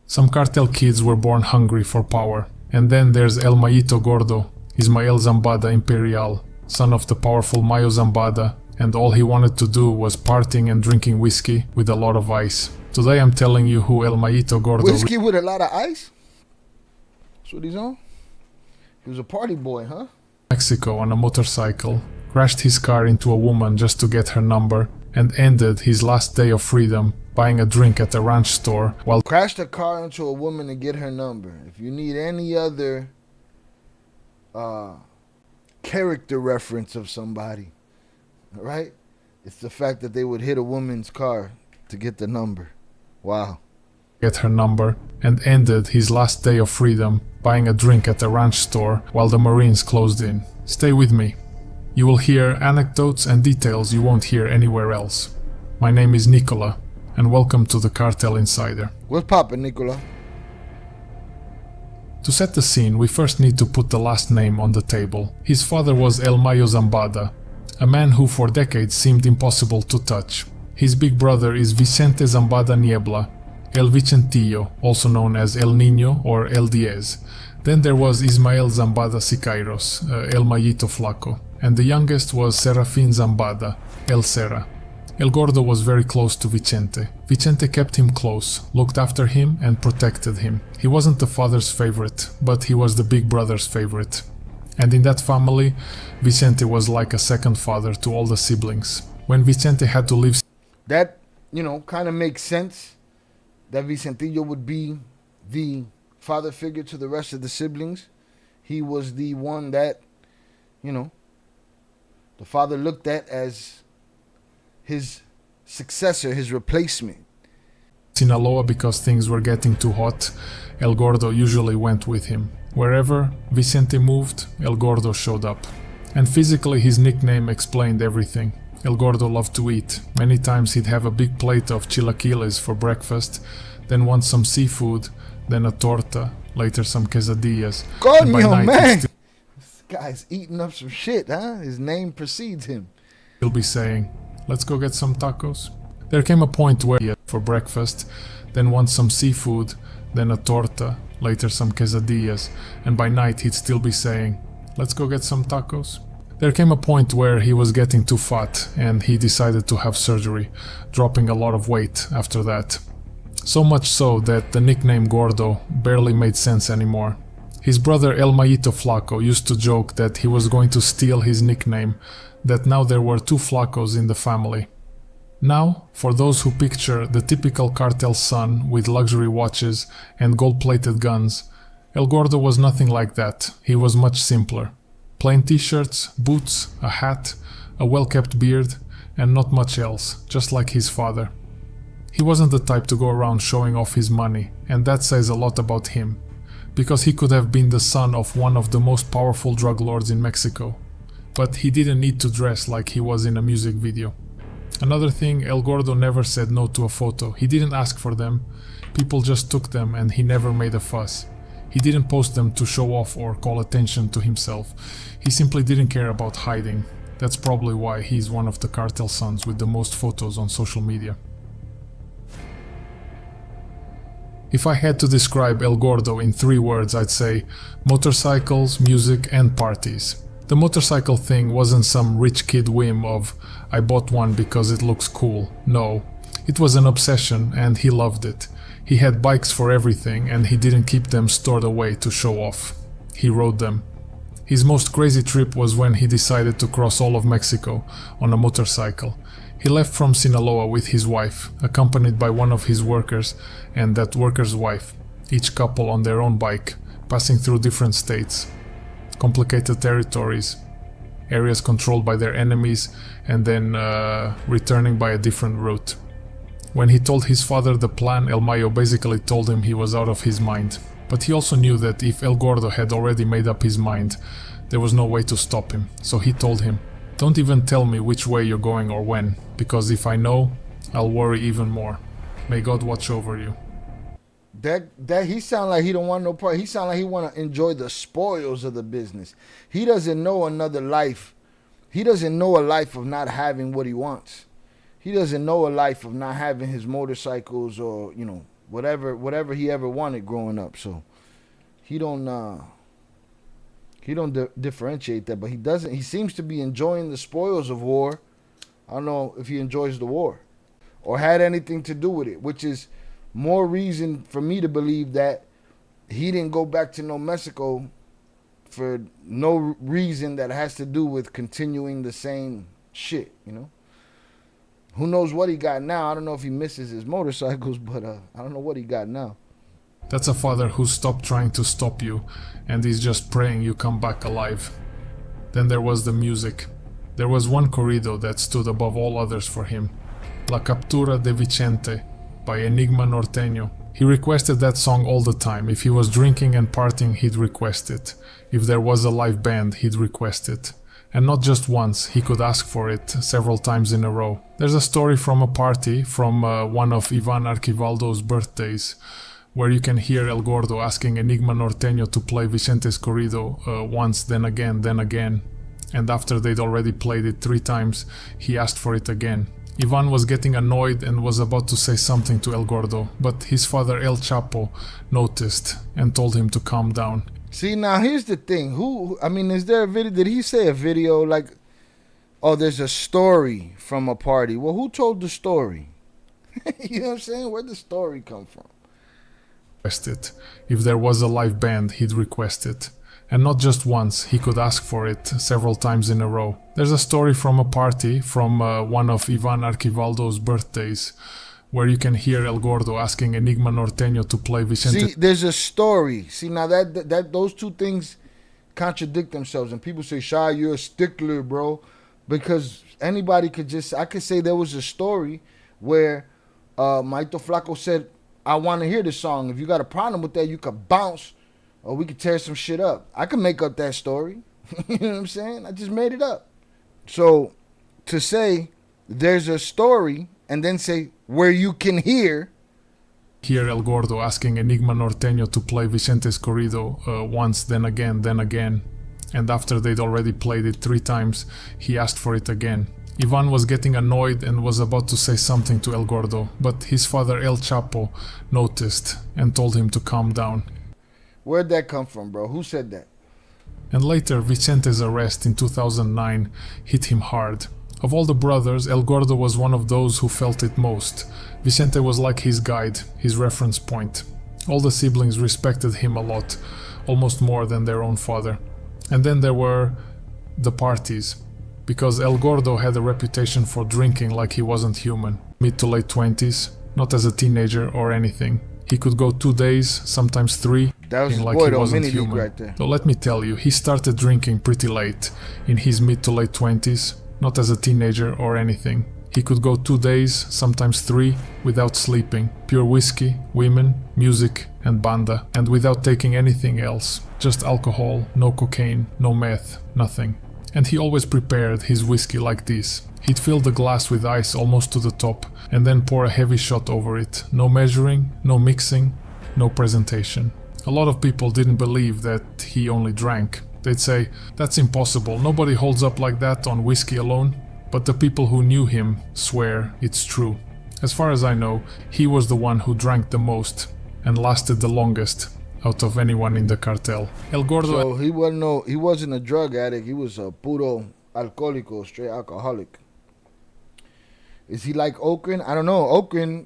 Some cartel kids were born hungry for power. And then there's El Mayito Gordo, Ismael Zambada Imperial, son of the powerful Mayo Zambada, and all he wanted to do was partying and drinking whiskey with a lot of ice. Today I'm telling you who El Mayito Gordo... Whiskey with a lot of ice? That's what he's on? He was a party boy, huh? Mexico on a motorcycle, crashed his car into a woman just to get her number, and ended his last day of freedom buying a drink at a ranch store while... Crashed a car into a woman to get her number. If you need any other character reference of somebody, right? It's the fact that they would hit a woman's car to get the number. Wow. Get her number, and ended his last day of freedom buying a drink at a ranch store while the Marines closed in. Stay with me. You will hear anecdotes and details you won't hear anywhere else. My name is Nicola, and welcome to the Cartel Insider. What's poppin', Nicola? To set the scene, we first need to put the last name on the table. His father was El Mayo Zambada, a man who for decades seemed impossible to touch. His big brother is Vicente Zambada Niebla, El Vicentillo, also known as El Niño or El Diez. Then there was Ismael Zambada Sicairos, El Mayito Flaco, and the youngest was Serafin Zambada, El Serra. El Gordo was very close to Vicente. Vicente kept him close, looked after him and protected him. He wasn't the father's favorite, but he was the big brother's favorite. And in that family, Vicente was like a second father to all the siblings. When Vicente had to leave... That, kind of makes sense. That Vicentillo would be the father figure to the rest of the siblings. He was the one that, the father looked at as his successor, his replacement. Sinaloa, because things were getting too hot, El Gordo usually went with him. Wherever Vicente moved, El Gordo showed up. And physically his nickname explained everything. El Gordo loved to eat. Many times he'd have a big plate of chilaquiles for breakfast, then want some seafood, then a torta, later some quesadillas. Coño, man! This guy's eating up some shit, huh? His name precedes him. He'll be saying, let's go get some tacos. There came a point where he ate for breakfast, then want some seafood, then a torta, later some quesadillas, and by night he'd still be saying, let's go get some tacos. There came a point where he was getting too fat and he decided to have surgery, dropping a lot of weight after that. So much so that the nickname Gordo barely made sense anymore. His brother El Mayito Flaco used to joke that he was going to steal his nickname, that now there were two Flacos in the family. Now, for those who picture the typical cartel son with luxury watches and gold-plated guns, El Gordo was nothing like that. He was much simpler. Plain t-shirts, boots, a hat, a well-kept beard, and not much else, just like his father. He wasn't the type to go around showing off his money, and that says a lot about him, because he could have been the son of one of the most powerful drug lords in Mexico. But he didn't need to dress like he was in a music video. Another thing, El Gordo never said no to a photo. He didn't ask for them, people just took them and he never made a fuss. He didn't post them to show off or call attention to himself. He simply didn't care about hiding. That's probably why he's one of the cartel sons with the most photos on social media. If I had to describe El Gordo in 3 words, I'd say motorcycles, music and parties. The motorcycle thing wasn't some rich kid whim of, I bought one because it looks cool. No, it was an obsession and he loved it. He had bikes for everything and he didn't keep them stored away to show off. He rode them. His most crazy trip was when he decided to cross all of Mexico on a motorcycle. He left from Sinaloa with his wife, accompanied by one of his workers and that worker's wife, each couple on their own bike, passing through different states, complicated territories, areas controlled by their enemies, and then returning by a different route. When he told his father the plan, El Mayo basically told him he was out of his mind. But he also knew that if El Gordo had already made up his mind, there was no way to stop him. So he told him, don't even tell me which way you're going or when, because if I know, I'll worry even more. May God watch over you. That he sound like he don't want no part. He sound like he want to enjoy the spoils of the business. He doesn't know another life. He doesn't know a life of not having what he wants. He doesn't know a life of not having his motorcycles or, whatever he ever wanted growing up. So he don't differentiate that, but he doesn't. He seems to be enjoying the spoils of war. I don't know if he enjoys the war or had anything to do with it, which is more reason for me to believe that he didn't go back to no Mexico for no reason that has to do with continuing the same shit, you know? Who knows what he got now? I don't know if he misses his motorcycles, but I don't know what he got now. That's a father who stopped trying to stop you and is just praying you come back alive. Then there was the music. There was one corrido that stood above all others for him. La Captura de Vicente by Enigma Norteño. He requested that song all the time. If he was drinking and partying, he'd request it. If there was a live band, he'd request it. And not just once, he could ask for it several times in a row. There's a story from a party from one of Ivan Arquivaldo's birthdays, where you can hear El Gordo asking Enigma Norteño to play Vicente's corrido once, then again. And after they'd already played it 3 times, he asked for it again. Ivan was getting annoyed and was about to say something to El Gordo, but his father El Chapo noticed and told him to calm down. See, now here's the thing. Is there a video? Did he say a video like, oh, there's a story from a party? Well, who told the story? You know what I'm saying? Where'd the story come from? It. If there was a live band, he'd request it. And not just once, he could ask for it several times in a row. There's a story from a party from one of Ivan Arquivaldo's birthdays, where you can hear El Gordo asking Enigma Norteño to play Vicente. See, there's a story. See, now that those two things contradict themselves, and people say, "Shy, you're a stickler, bro," because anybody I could say there was a story where Mayito Flaco said, "I want to hear this song. If you got a problem with that, you could bounce, or we could tear some shit up." I could make up that story. You know what I'm saying? I just made it up. So to say there's a story and then say where you can hear El Gordo asking Enigma Norteño to play Vicente's corrido once, then again. And after they'd already played it 3 times, he asked for it again. Ivan was getting annoyed and was about to say something to El Gordo, but his father El Chapo noticed and told him to calm down. Where'd that come from, bro? Who said that? And later, Vicente's arrest in 2009 hit him hard. Of all the brothers, El Gordo was one of those who felt it most. Vicente was like his guide, his reference point. All the siblings respected him a lot, almost more than their own father. And then there were the parties, because El Gordo had a reputation for drinking like he wasn't human. Mid to late 20s, not as a teenager or anything. He could go 2 days, sometimes 3, that was like he wasn't human. Right there. So let me tell you, he started drinking pretty late, in his mid to late 20s, not as a teenager or anything. He could go 2 days, sometimes 3, without sleeping. Pure whiskey, women, music, and banda, and without taking anything else. Just alcohol, no cocaine, no meth, nothing. And he always prepared his whiskey like this. He'd fill the glass with ice almost to the top, and then pour a heavy shot over it. No measuring, no mixing, no presentation. A lot of people didn't believe that he only drank. They'd say, that's impossible, nobody holds up like that on whiskey alone. But the people who knew him swear it's true. As far as I know, he was the one who drank the most and lasted the longest out of anyone in the cartel. El Gordo. So he wasn't a drug addict, he was a puro alcohólico, straight alcoholic. Is he like Okren? I don't know. Okren,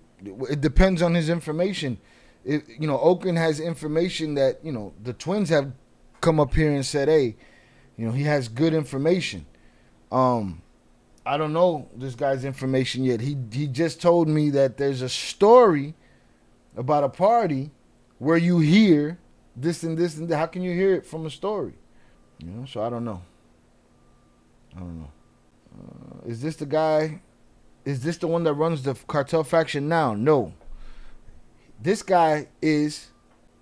it depends on his information. Okren has information that, the twins have come up here and said, hey, he has good information. I don't know this guy's information yet. He just told me that there's a story about a party where you hear this and this and that. How can you hear it from a story? So I don't know. Is this the guy? Is this the one that runs the cartel faction now? No. This guy is,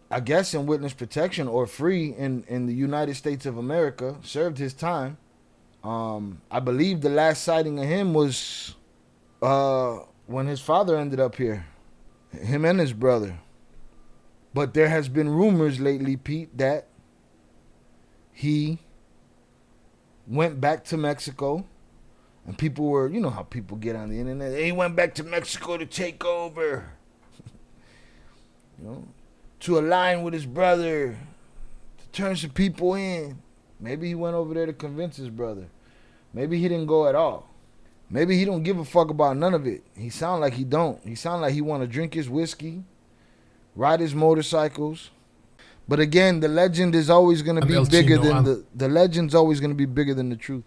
I guess, in witness protection or free in the United States of America. Served his time. I believe the last sighting of him was when his father ended up here. Him and his brother. But there has been rumors lately, Pete, that he went back to Mexico. And people were, how people get on the internet. He went back to Mexico to take over. you know, to align with his brother, to turn some people in. Maybe he went over there to convince his brother. Maybe he didn't go at all. Maybe he don't give a fuck about none of it. He sound like he don't. He sound like he want to drink his whiskey, ride his motorcycles. But again, the legend is always going to be bigger than the legend's always going to be bigger than the truth.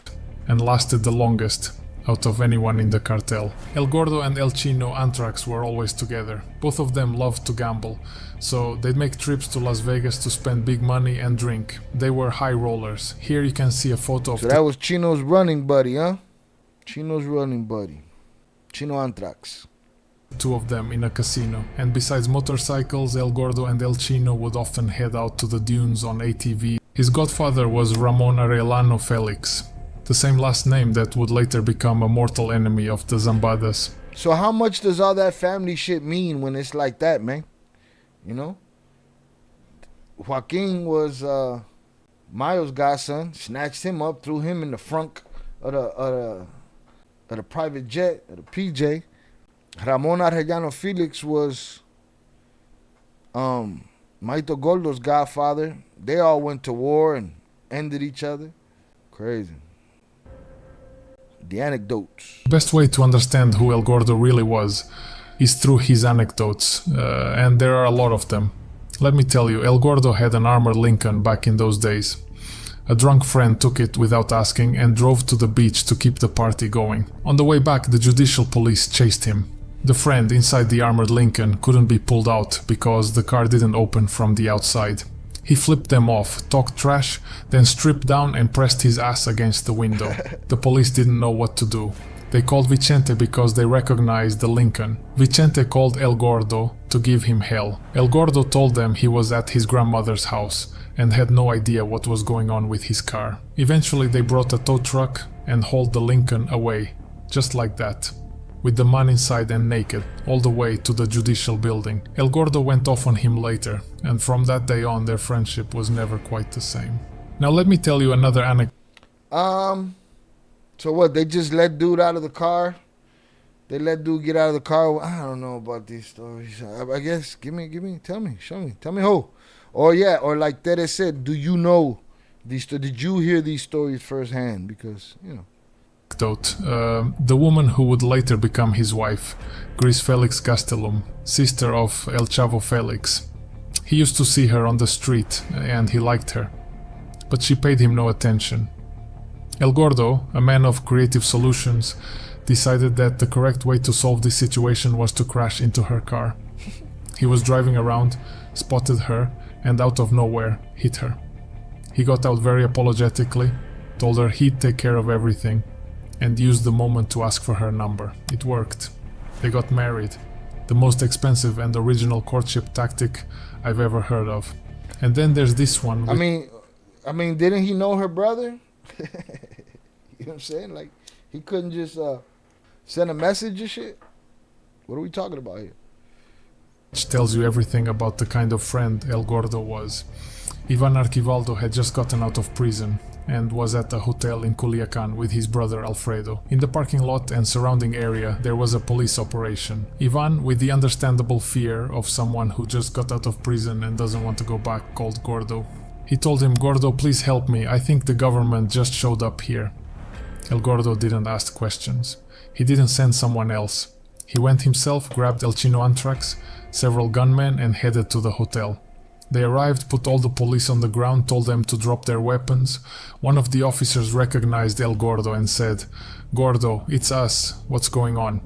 And lasted the longest out of anyone in the cartel. El Gordo and El Chino Anthrax were always together. Both of them loved to gamble, so they'd make trips to Las Vegas to spend big money and drink. They were high rollers. Here you can see a photo of... So that was Chino's running buddy, huh? Chino's running buddy. Chino Anthrax. Two of them in a casino. And besides motorcycles, El Gordo and El Chino would often head out to the dunes on ATV. His godfather was Ramon Arellano Felix, the same last name that would later become a mortal enemy of the Zambadas. So how much does all that family shit mean when it's like that, man? You know? Joaquin was Mayo's godson, snatched him up, threw him in the front of the private jet, of the PJ. Ramon Arellano Felix was Mayito Gordo's godfather. They all went to war and ended each other. Crazy. The anecdotes. The best way to understand who El Gordo really was is through his anecdotes, and there are a lot of them. Let me tell you, El Gordo had an armored Lincoln back in those days. A drunk friend took it without asking and drove to the beach to keep the party going. On the way back, the judicial police chased him. The friend inside the armored Lincoln couldn't be pulled out because the car didn't open from the outside. He flipped them off, talked trash, then stripped down and pressed his ass against the window. The police didn't know what to do. They called Vicente because they recognized the Lincoln. Vicente called El Gordo to give him hell. El Gordo told them he was at his grandmother's house and had no idea what was going on with his car. Eventually they brought a tow truck and hauled the Lincoln away, just like that, with the man inside and naked, all the way to the judicial building. El Gordo went off on him later, and from that day on their friendship was never quite the same. Now let me tell you another anecdote. So what, they just let dude out of the car? They let dude get out of the car? I don't know about these stories. I guess, tell me, show me. Tell me who. Or yeah, or like Tere said, do you know these, did you hear these stories firsthand? Because, you know. The woman who would later become his wife, Gris Felix Gastelum, sister of El Chavo Felix. He used to see her on the street and he liked her, but she paid him no attention. El Gordo, a man of creative solutions, decided that the correct way to solve this situation was to crash into her car. He was driving around, spotted her, and out of nowhere hit her. He got out very apologetically, told her he'd take care of everything, and used the moment to ask for her number. It worked. They got married. The most expensive and original courtship tactic I've ever heard of. And then there's this one. I mean, didn't he know her brother? You know what I'm saying? Like, he couldn't just send a message and shit? What are we talking about here? Which tells you everything about the kind of friend El Gordo was. Ivan Archivaldo had just gotten out of prison and was at a hotel in Culiacan with his brother Alfredo. In the parking lot and surrounding area there was a police operation. Ivan, with the understandable fear of someone who just got out of prison and doesn't want to go back, called Gordo. He told him, "Gordo, please help me, I think the government just showed up here." El Gordo didn't ask questions. He didn't send someone else. He went himself, grabbed El Chino Anthrax, several gunmen, and headed to the hotel. They arrived, put all the police on the ground, told them to drop their weapons. One of the officers recognized El Gordo and said, "Gordo, it's us, what's going on?"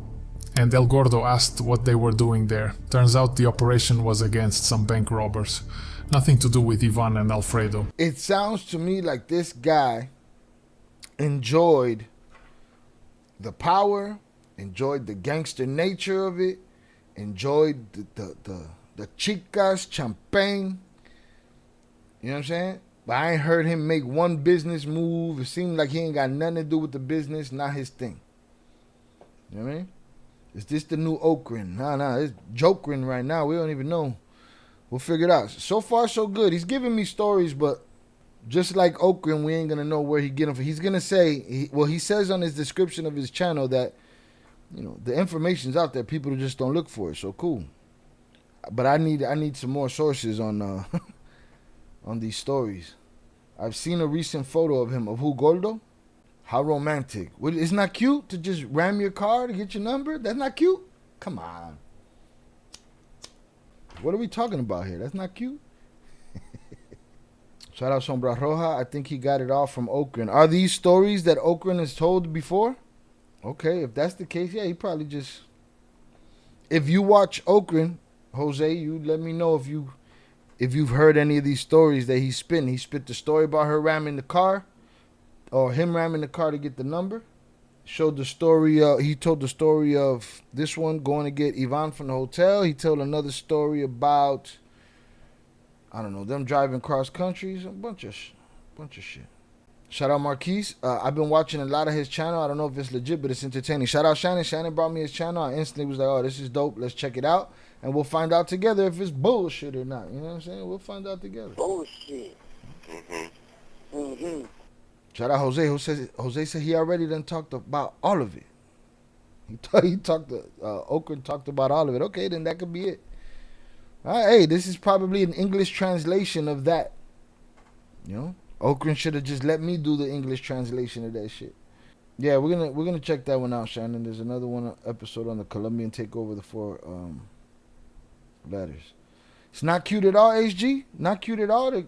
And El Gordo asked what they were doing there. Turns out the operation was against some bank robbers. Nothing to do with Ivan and Alfredo. It sounds to me like this guy enjoyed the power, enjoyed the gangster nature of it, enjoyed the chicas, champagne. You know what I'm saying? But I ain't heard him make one business move. It seemed like he ain't got nothing to do with the business, not his thing. You know what I mean? Is this the new Okrin? Nah, it's Jokrin right now. We don't even know. We'll figure it out. So far, so good. He's giving me stories, but just like Okrin, we ain't going to know where he get them from. He's going to say, he says on his description of his channel that, you know, the information's out there. People just don't look for it. So cool. but I need some more sources on on these stories. I've seen a recent photo of him, of who, Gordo? How romantic. It's not cute to just ram your car to get your number? That's not cute? Come on. What are we talking about here? That's not cute? Shout out Sombra Roja. I think he got it all from Okran. Are these stories that Okran has told before? Okay, if that's the case, yeah, he probably just... If you watch Okran, Jose, you let me know if you've heard any of these stories that he's spitting. He spit the story about her ramming the car, or him ramming the car to get the number. Showed the story. He told the story of this one going to get Ivan from the hotel. He told another story about, I don't know, them driving cross countries. A bunch of shit. Shout out Marquise. I've been watching a lot of his channel. I don't know if it's legit, but it's entertaining. Shout out Shannon. Shannon brought me his channel. I instantly was like, oh, this is dope. Let's check it out. And we'll find out together if it's bullshit or not. You know what I'm saying? We'll find out together. Bullshit. Shout out Jose. Jose said he already done talked about all of it. Okran talked about all of it. Okay, then that could be it. All right, hey, this is probably an English translation of that. You know? Okran should have just let me do the English translation of that shit. Yeah, we're gonna check that one out, Shannon. There's another one episode on the Colombian takeover, the 4 letters. It's not cute at all, HG. Not cute at all to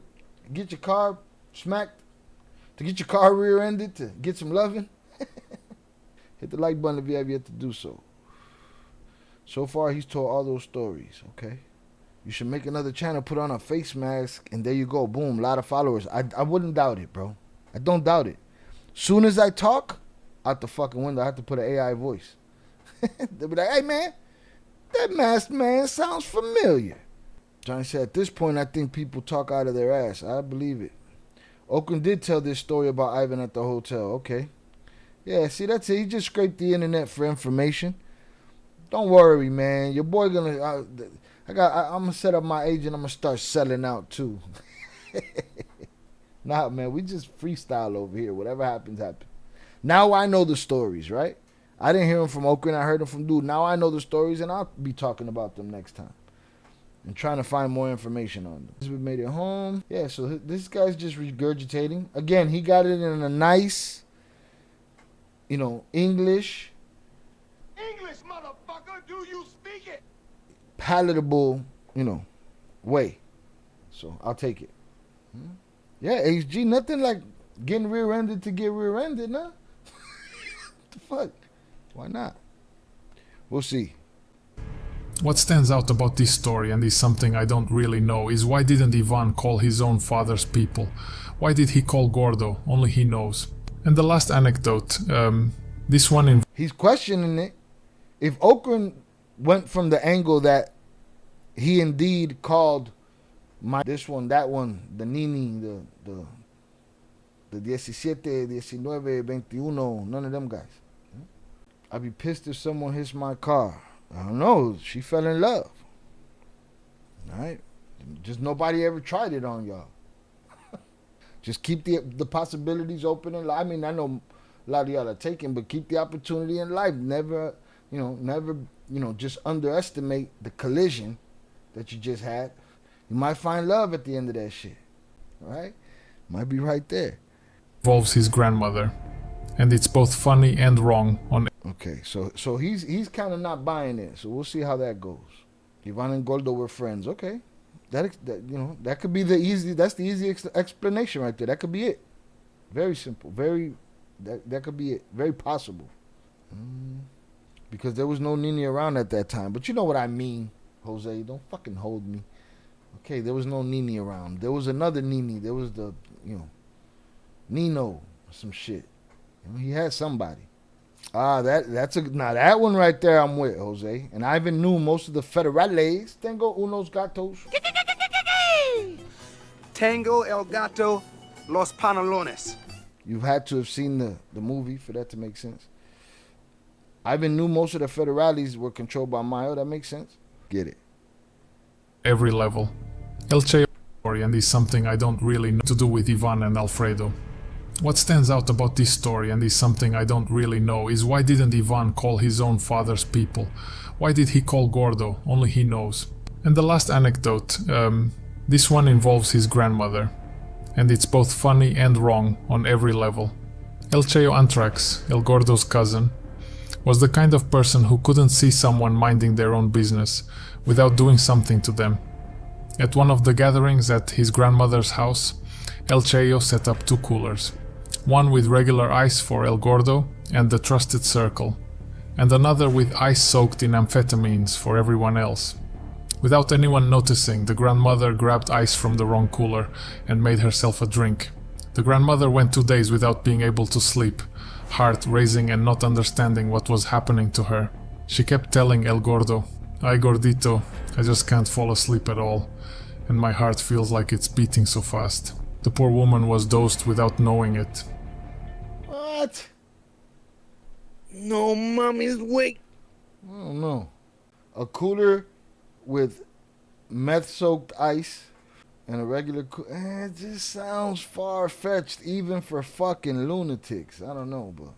get your car smacked, to get your car rear-ended, to get some loving. Hit the like button if you have yet to do so. So far, he's told all those stories. Okay. You should make another channel, put on a face mask, and there you go. Boom, a lot of followers. I wouldn't doubt it, bro. I don't doubt it. Soon as I talk, out the fucking window, I have to put an AI voice. They'll be like, hey, man, that masked man sounds familiar. Johnny said, at this point, I think people talk out of their ass. I believe it. Okran did tell this story about Ivan at the hotel. Okay. Yeah, see, that's it. He just scraped the internet for information. Don't worry, man. Your boy gonna... I'm gonna set up my agent. I'm gonna start selling out too. Nah, man, we just freestyle over here. Whatever happens, happens. Now I know the stories, right? I didn't hear them from Okran. I heard them from Dude. Now I know the stories, and I'll be talking about them next time and trying to find more information on them. We made it home. Yeah, so this guy's just regurgitating. Again, he got it in a nice, English. English, motherfucker, do you speak it? Palatable, way. So I'll take it. Yeah, HG, nothing like getting rear-ended to get rear-ended, nah? What the fuck? Why not? We'll see. What stands out about this story, and is something I don't really know, is why didn't Ivan call his own father's people? Why did he call Gordo? Only he knows. And the last anecdote, this one in... He's questioning it. If Okran went from the angle that he indeed called this one, that one, the Nini, the 17, 19, 21, none of them guys. I'd be pissed if someone hits my car. I don't know. She fell in love. All right? Just nobody ever tried it on y'all. Just keep the possibilities open in life. I mean, I know a lot of y'all are taking, but keep the opportunity in life. Never, just underestimate the collision that you just had. You might find love at the end of that shit. All right? Might be right there. Involves his grandmother. And it's both funny and wrong on... Okay, so he's kind of not buying it. So we'll see how that goes. Ivan and Gordo were friends. Okay. That could be that's the easy explanation right there. That could be it. Very simple. That could be it. Very possible. Because there was no Nini around at that time. But you know what I mean, Jose. Don't fucking hold me. Okay, there was no Nini around. There was another Nini. There was the, Nino or some shit. He had somebody. That one right there I'm with, Jose. And I even knew most of the federales. Tengo unos gatos. Tango el gato, los pantalones. You've had to have seen the movie for that to make sense. I even knew most of the federales were controlled by Mayo. That makes sense. Get it. Every level. El Che story, and is something I don't really know to do with Ivan and Alfredo. What stands out about this story, and is something I don't really know, is why didn't Ivan call his own father's people? Why did he call Gordo? Only he knows. And the last anecdote, this one involves his grandmother, and it's both funny and wrong on every level. El Chayo Antrax, El Gordo's cousin, was the kind of person who couldn't see someone minding their own business without doing something to them. At one of the gatherings at his grandmother's house, El Chayo set up 2 coolers, one with regular ice for El Gordo and the trusted circle, and another with ice soaked in amphetamines for everyone else. Without anyone noticing, the grandmother grabbed ice from the wrong cooler and made herself a drink. The grandmother went 2 days without being able to sleep, heart racing and not understanding what was happening to her. She kept telling El Gordo, "Ay gordito, I just can't fall asleep at all, and my heart feels like it's beating so fast." The poor woman was dosed without knowing it. What? No, mommy's wake. I don't know. A cooler with meth-soaked ice and a regular cooler. It just sounds far-fetched even for fucking lunatics. I don't know, but,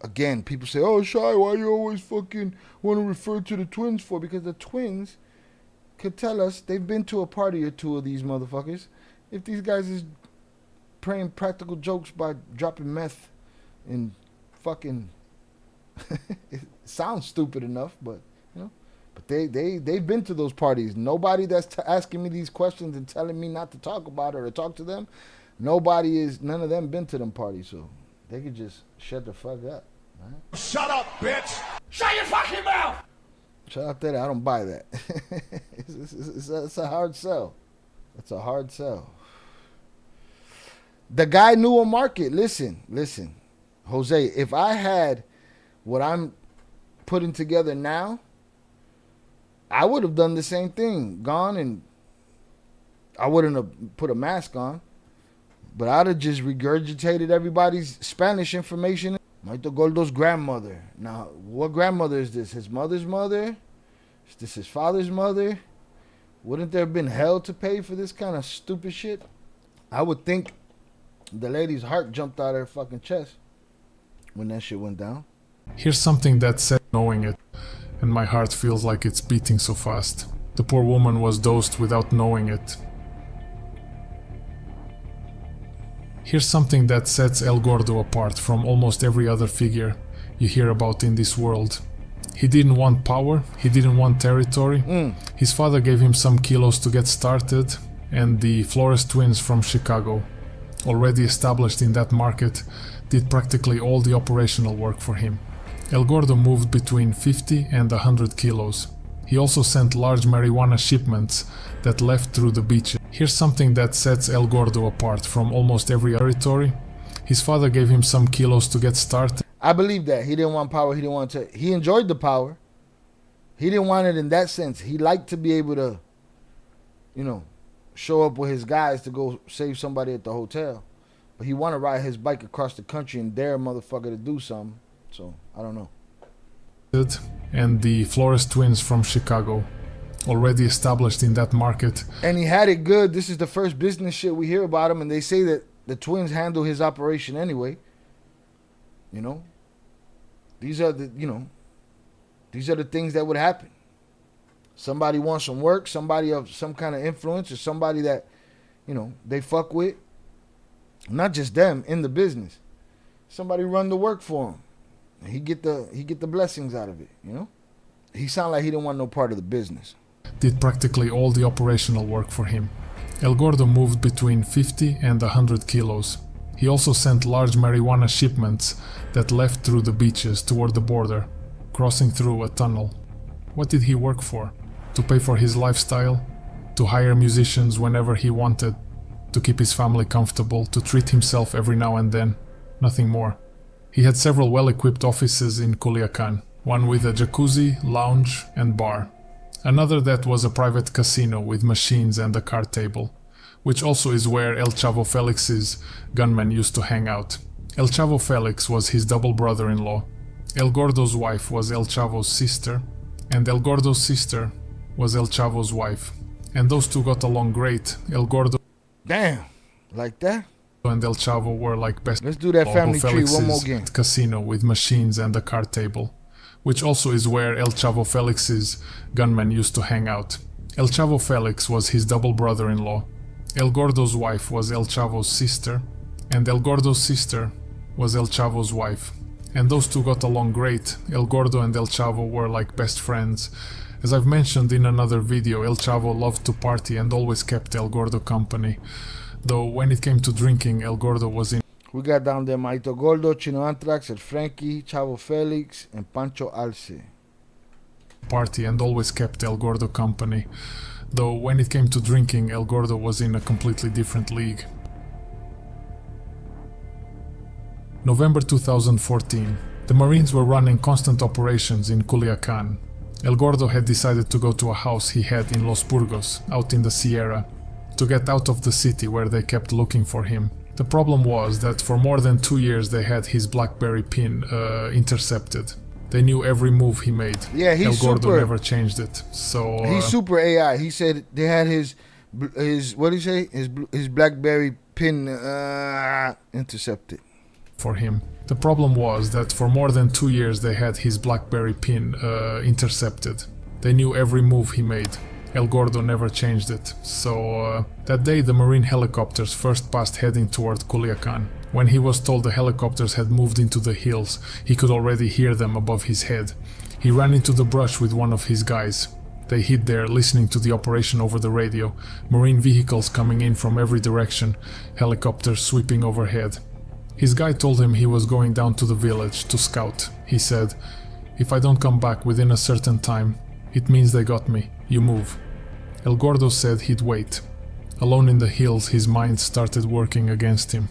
again, people say, "Oh, Shy, why you always fucking want to refer to the twins for?" Because the twins could tell us they've been to a party or two of these motherfuckers. If these guys is praying practical jokes by dropping meth in fucking... It sounds stupid enough, but, but they've been to those parties. Nobody that's asking me these questions and telling me not to talk about it or to talk to them, none of them been to them parties, so they could just shut the fuck up, right? Shut up, bitch! Shut your fucking mouth! Shut up there, I don't buy that. It's a hard sell. It's a hard sell. The guy knew a market. Listen. Jose, if I had what I'm putting together now, I would have done the same thing. Gone, and I wouldn't have put a mask on, but I'd have just regurgitated everybody's Spanish information. Mayito Gordo's grandmother. Now, what grandmother is this? His mother's mother? Is this his father's mother? Wouldn't there have been hell to pay for this kind of stupid shit? I would think the lady's heart jumped out of her fucking chest when that shit went down. Here's something that said knowing it, and my heart feels like it's beating so fast. The poor woman was dosed without knowing it. Here's something that sets El Gordo apart from almost every other figure you hear about in this world. He didn't want power, he didn't want territory. His father gave him some kilos to get started, and the Flores twins from Chicago, already established in that market, did practically all the operational work for him. El Gordo moved between 50 and 100 kilos. He also sent large marijuana shipments that left through the beaches. Here's something that sets El Gordo apart from almost every territory. His father gave him some kilos to get started. I believe that. He didn't want power. He didn't want to. He enjoyed the power. He didn't want it in that sense. He liked to be able to, show up with his guys to go save somebody at the hotel. But he wanted to ride his bike across the country and dare a motherfucker to do something. So, I don't know. And the Flores twins from Chicago, already established in that market. And he had it good. This is the first business shit we hear about him, and they say that the twins handle his operation anyway. These are the things that would happen. Somebody wants some work, somebody of some kind of influence, or somebody that, they fuck with. Not just them in the business. Somebody run the work for him. And he get the blessings out of it, He sounded like he didn't want no part of the business. Did practically all the operational work for him. El Gordo moved between 50 and 100 kilos. He also sent large marijuana shipments that left through the beaches toward the border, crossing through a tunnel. What did he work for? To pay for his lifestyle? To hire musicians whenever he wanted? To keep his family comfortable? To treat himself every now and then? Nothing more. He had several well-equipped offices in Culiacan, one with a jacuzzi, lounge, and bar. Another that was a private casino with machines and a card table, which also is where El Chavo Felix's gunmen used to hang out. El Chavo Felix was his double brother-in-law. El Gordo's wife was El Chavo's sister, and El Gordo's sister was El Chavo's wife. And those two got along great. El Gordo... Damn, like that? And El Chavo were like best. Let's do that family tree one more game. Casino with machines and a card table, which also is where El Chavo Felix's gunmen used to hang out. El Chavo Felix was his double brother-in-law. El Gordo's wife was El Chavo's sister, and El Gordo's sister was El Chavo's wife. And those two got along great. El Gordo and El Chavo were like best friends. As I've mentioned in another video, El Chavo loved to party and always kept El Gordo company. Though when it came to drinking, El Gordo was in We got down there Mayito Gordo, Chino Anthrax, El Frankie, Chavo Felix, and Pancho Alce. party and always kept El Gordo company. Though when it came to drinking, El Gordo was in a completely different league. November 2014. The Marines were running constant operations in Culiacan. El Gordo had decided to go to a house he had in Los Burgos, out in the Sierra, to get out of the city where they kept looking for him. The problem was that for more than 2 years they had his BlackBerry pin intercepted. They knew every move he made. Yeah, he's El Gordo super. never changed it. So He's super AI. He said they had his what did he say? His BlackBerry pin intercepted. for him. The problem was that for more than 2 years they had his BlackBerry pin intercepted. They knew every move he made. El Gordo never changed it. So that day the Marine helicopters first passed heading toward Culiacan. When he was told the helicopters had moved into the hills, he could already hear them above his head. He ran into the brush with one of his guys. They hid there listening to the operation over the radio. Marine vehicles coming in from every direction, helicopters sweeping overhead. His guy told him he was going down to the village to scout. He said, "If I don't come back within a certain time, it means they got me. You move." El Gordo said he'd wait. Alone in the hills, his mind started working against him.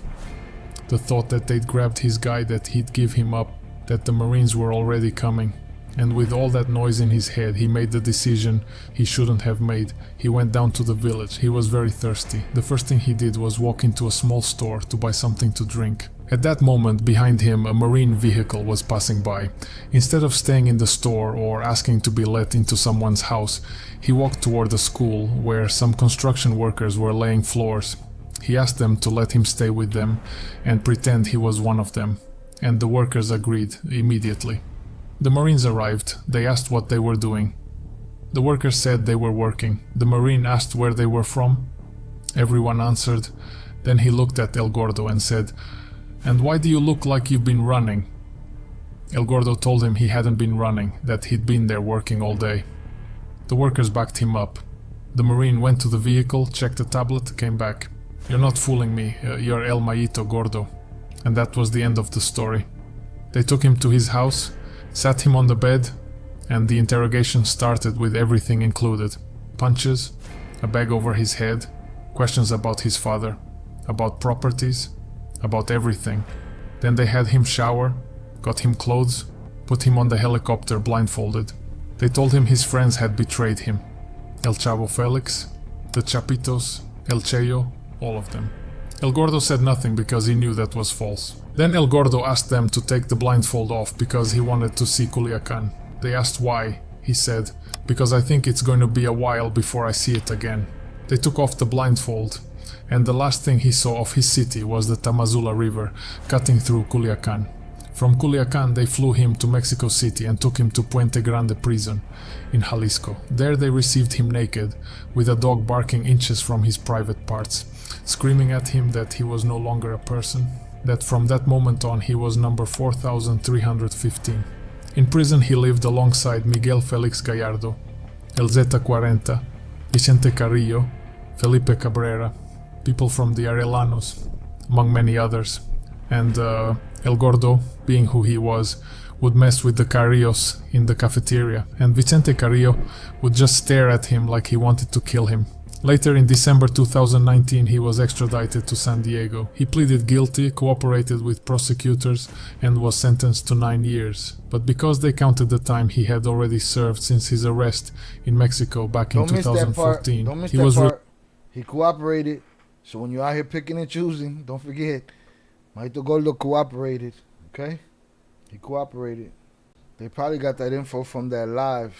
The thought that they'd grabbed his guy, that he'd give him up, that the Marines were already coming. And with all that noise in his head, he made the decision he shouldn't have made. He went down to the village. He was very thirsty. The first thing he did was walk into a small store to buy something to drink. At that moment, behind him, a Marine vehicle was passing by. Instead of staying in the store or asking to be let into someone's house, he walked toward the school where some construction workers were laying floors. He asked them to let him stay with them and pretend he was one of them, and the workers agreed immediately. The Marines arrived. They asked what they were doing. The workers said they were working. The Marine asked where they were from. Everyone answered. Then he looked at El Gordo and said, "And why do you look like you've been running?" El Gordo told him he hadn't been running, that he'd been there working all day. The workers backed him up. The Marine went to the vehicle, checked the tablet, came back. "You're not fooling me, you're El Mayito Gordo." And that was the end of the story. They took him to his house, sat him on the bed, and the interrogation started with everything included. Punches, a bag over his head, questions about his father, about properties, about everything. Then they had him shower, got him clothes, put him on the helicopter blindfolded. They told him his friends had betrayed him. El Chavo Felix, the Chapitos, El Cheyo, all of them. El Gordo said nothing because he knew that was false. Then El Gordo asked them to take the blindfold off because he wanted to see Culiacan. They asked why. He said, "Because I think it's going to be a while before I see it again." They took off the blindfold, and the last thing he saw of his city was the Tamazula River cutting through Culiacan. From Culiacan they flew him to Mexico City and took him to Puente Grande prison in Jalisco. There they received him naked, with a dog barking inches from his private parts, screaming at him that he was no longer a person, that from that moment on he was number 4315. In prison he lived alongside Miguel Felix Gallardo, El Zeta 40, Vicente Carrillo, Felipe Cabrera, people from the Arelanos, among many others. And El Gordo, being who he was, would mess with the Carrillos in the cafeteria, and Vicente Carrillo would just stare at him like he wanted to kill him. Later in December 2019 he was extradited to San Diego. He pleaded guilty, cooperated with prosecutors, and was sentenced to 9 years. But because they counted the time he had already served since his arrest in Mexico back in 2014, Don't miss he that was part. He cooperated. So when you're out here picking and choosing, don't forget, Mayito Gordo cooperated. Okay? He cooperated. They probably got that info from that live.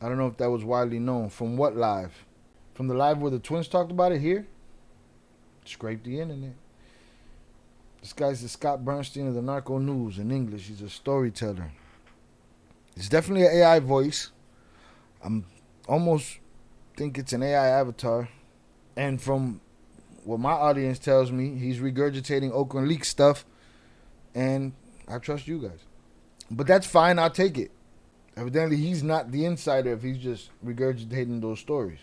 I don't know if that was widely known. From what live? From the live where the twins talked about it here? Scrape the internet. This guy's the Scott Bernstein of the Narco News in English. He's a storyteller. It's definitely an AI voice. I'm almost think it's an AI avatar. And from what my audience tells me, he's regurgitating Oakland leak stuff. And I trust you guys. But that's fine. I'll take it. Evidently, he's not the insider if he's just regurgitating those stories.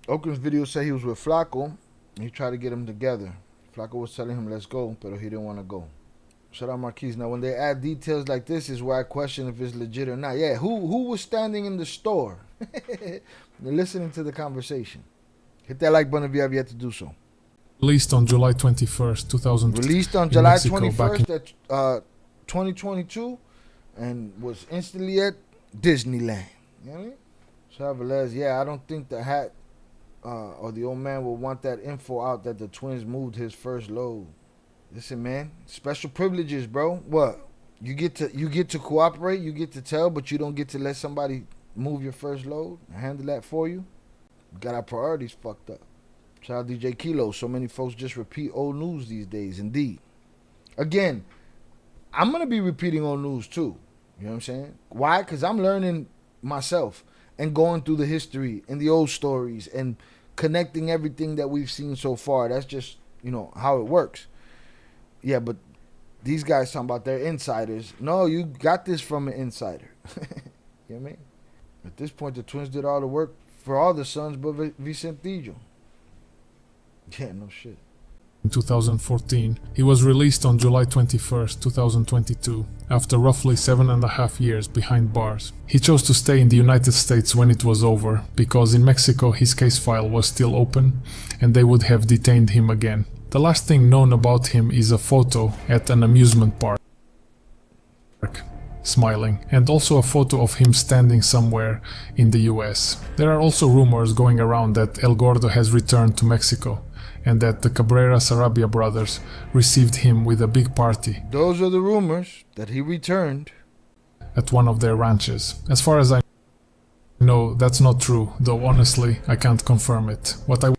Oakland's video said he was with Flacco. And he tried to get him together. Flacco was telling him, let's go, but he didn't want to go. Shout out Marquise. Now, when they add details like this is where I question if it's legit or not. Yeah, who was standing in the store? Listening to the conversation. Hit that like button if you have yet to do so. Released on July 21st, 2000. Released on July 21st at 2022 and was instantly at Disneyland. You know what I mean? Shout out Velez. Yeah, I don't think the hat or the old man will want that info out that the twins moved his first load. Listen, man, special privileges, bro. What? You get to cooperate, you get to tell, but you don't get to let somebody move your first load and handle that for you. We got our priorities fucked up. Shout out DJ Kilo. So many folks just repeat old news these days, indeed. Again, I'm going to be repeating old news too. You know what I'm saying? Why? Because I'm learning myself and going through the history and the old stories and connecting everything that we've seen so far. That's just, how it works. Yeah, but these guys talking about their insiders. No, you got this from an insider. You know what I mean? At this point, the twins did all the work for all the sons but Vicentillo. Yeah, no shit. In 2014, he was released on July 21st, 2022, after roughly 7.5 years behind bars. He chose to stay in the United States when it was over, because in Mexico his case file was still open, and they would have detained him again. The last thing known about him is a photo at an amusement park, smiling, and also a photo of him standing somewhere in the US. There are also rumors going around that El Gordo has returned to Mexico, and that the Cabrera Sarabia brothers received him with a big party. Those are the rumors, that he returned. At one of their ranches. As far as I know, that's not true, though honestly, I can't confirm it.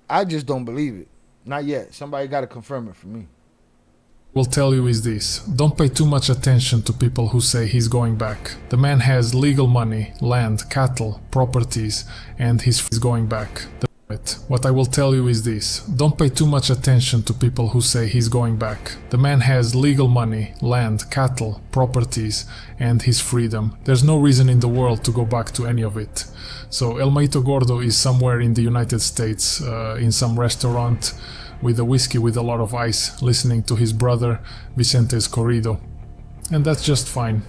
I just don't believe it. Not yet. Somebody got to confirm it for me. Will tell you is this: don't pay too much attention to people who say he's going back. The man has legal money, land, cattle, properties, and he's going back. What I will tell you is this: don't pay too much attention to people who say he's going back. The man has legal money, land, cattle, properties, and his freedom. There's no reason in the world to go back to any of it. So El Mayito Gordo is somewhere in the United States, in some restaurant, with a whiskey with a lot of ice, listening to his brother Vicente's corrido. And that's just fine.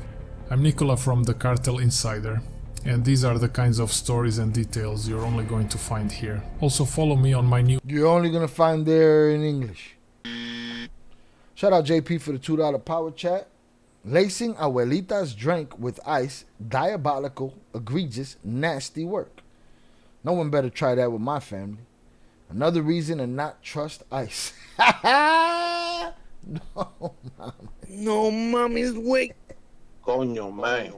I'm Nicola from the Cartel Insider. And these are the kinds of stories and details you're only going to find here. Also follow me on my new... You're only going to find there in English. Shout out JP for the $2 power chat. Lacing abuelita's drink with ice, diabolical, egregious, nasty work. No one better try that with my family. Another reason to not trust ice. No, mommy. No, mommy's wait. Coño, man.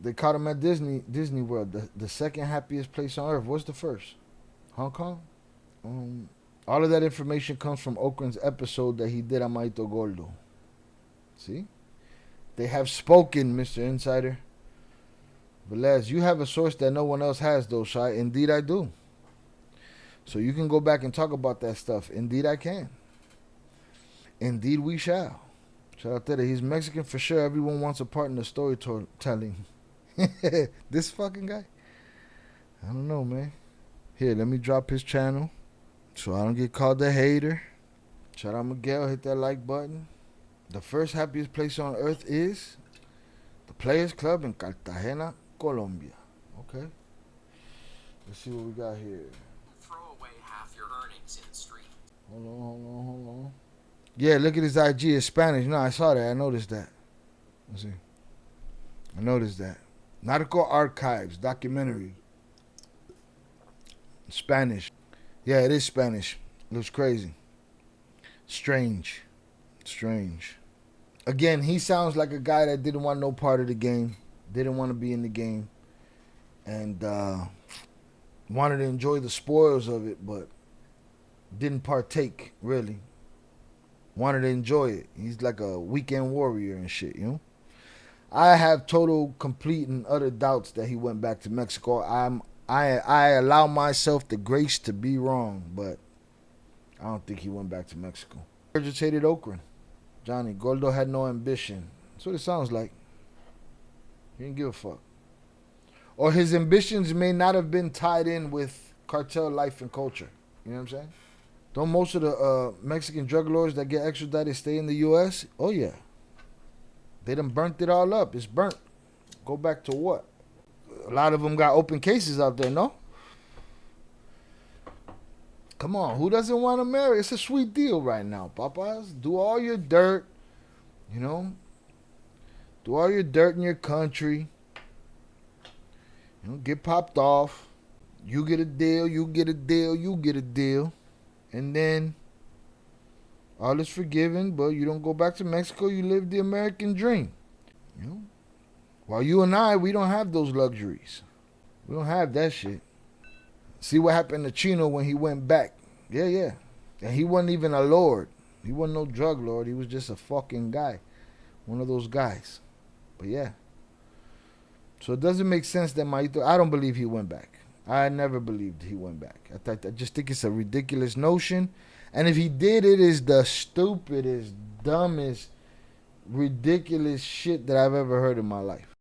They caught him at Disney World, the second happiest place on earth. What's the first? Hong Kong? All of that information comes from Oakland's episode that he did on Mayito Gordo. See? They have spoken, Mr. Insider. Velez, you have a source that no one else has, though, Shai. Indeed, I do. So you can go back and talk about that stuff. Indeed, I can. Indeed, we shall. Shout out there. He's Mexican for sure. Everyone wants a part in the storytelling. This fucking guy? I don't know, man. Here, let me drop his channel so I don't get called a hater. Shout out Miguel. Hit that like button. The first happiest place on earth is the Players Club in Cartagena, Colombia. Okay. Let's see what we got here. Throw away half your earnings in the street. Hold on. Yeah, look at his IG. It's Spanish. No, I saw that. I noticed that. Let's see. I noticed that. Narco Archives documentary. Spanish. Yeah, it is Spanish. Looks crazy. Strange. Again, he sounds like a guy that didn't want no part of the game. Didn't want to be in the game. And wanted to enjoy the spoils of it, but didn't partake, really. Wanted to enjoy it. He's like a weekend warrior and shit, you know? I have total, complete, and utter doubts that he went back to Mexico. I allow myself the grace to be wrong, but I don't think he went back to Mexico. Regurgitated okra. Johnny Gordo had no ambition. That's what it sounds like. He didn't give a fuck. Or his ambitions may not have been tied in with cartel life and culture. You know what I'm saying? Don't most of the Mexican drug lords that get extradited stay in the U.S.? Oh, yeah. They done burnt it all up. It's burnt. Go back to what? A lot of them got open cases out there, no? Come on, who doesn't want to marry? It's a sweet deal right now, papas. Do all your dirt, you know? Do all your dirt in your country. You know, get popped off. You get a deal, you get a deal, you get a deal. And then all is forgiven, but you don't go back to Mexico, you live the American dream. You know? While you and I, we don't have those luxuries. We don't have that shit. See what happened to Chino when he went back. Yeah. And he wasn't even a lord. He wasn't no drug lord. He was just a fucking guy. One of those guys. But yeah. So it doesn't make sense that Mayito... I don't believe he went back. I never believed he went back. I just think it's a ridiculous notion. And if he did, it is the stupidest, dumbest, ridiculous shit that I've ever heard in my life.